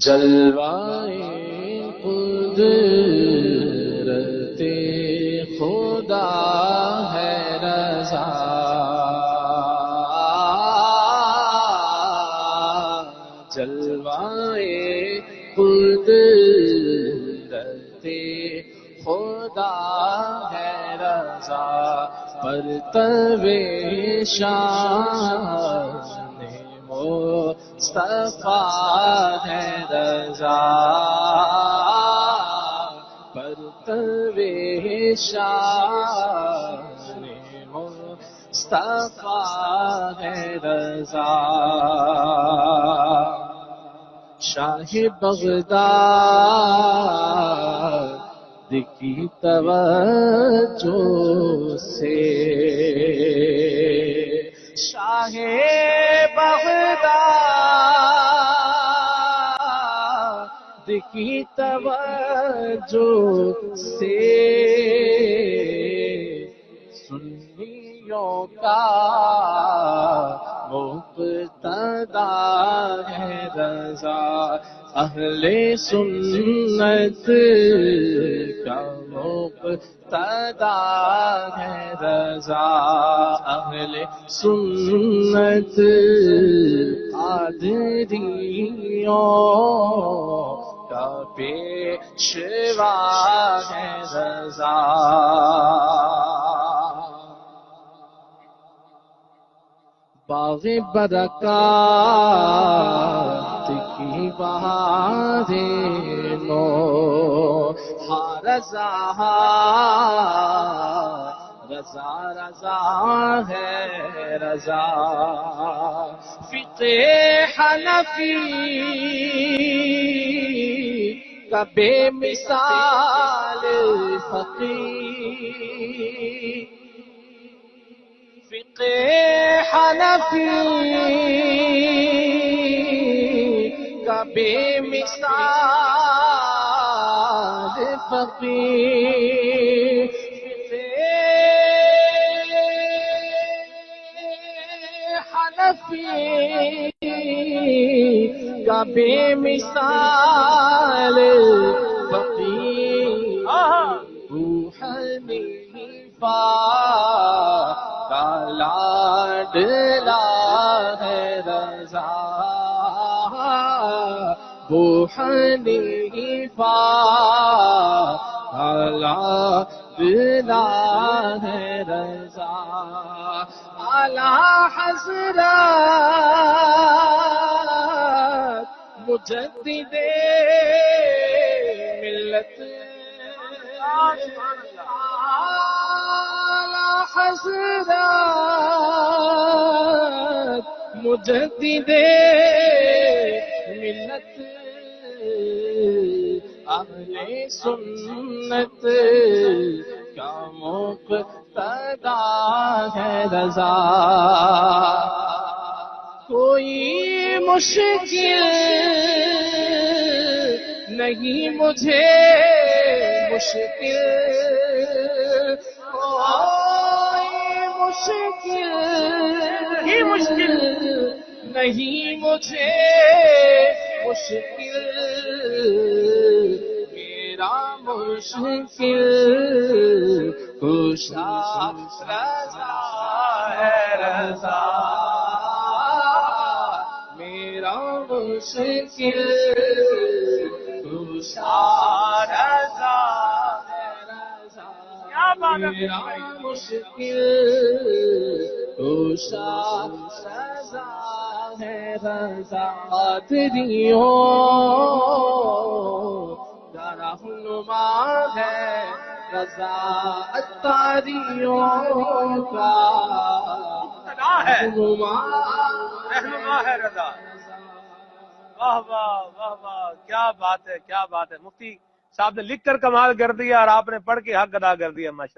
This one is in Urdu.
جلوائے قدرت خدا ہے رضا، جلوائے قدرت خدا ہے رضا، پرتو شان مصطفیٰ ہے رضا، پرتو شان مصطفیٰ ہے رضا، شاہ بغداد کی توجہ سے، شاہ بغداد کی توجہ سے سنیوں کا مقتدا ہے رضا، اہل سنت کا مقتدا ہے رضا، اہل سنت قادریوں کا پیشوا ہے رضا، باغ برکات کی بہاریں نو رضا، رضا رضا ہے رضا، فقہ حنفی کا بے مثال فقیہ، فقہ حنفی کا بے مثال فقیہ، فقہ حنفی کا بے مثال فقیہ، ابو حنیفہ کا لاڈلا ہے رضا، ابو حنیفہ کا لاڈلا ہے رضا، اعلیٰ حضرت مجدد ملت، حضرت مجدد ملت، اہل سنت کا مقتدا ہے رضا، کوئی مشکل نہیں مجھے مشکل، مشکل نہیں مجھے مشکل، میرا مشکل کشا رضا ہے رضا، میرا مشکل کشا رضا ہے رضا، میرا مشکل کشا رضا ہے رضا، قادریوں کا رہنما ہے رضا، اتاریوں کا رہنما ہے رضا، واہ واہ واہ واہ، کیا بات ہے کیا بات ہے، مفتی صاحب نے لکھ کر کمال کر دیا اور آپ نے پڑھ کے حق ادا کر دیا ماشاءاللہ۔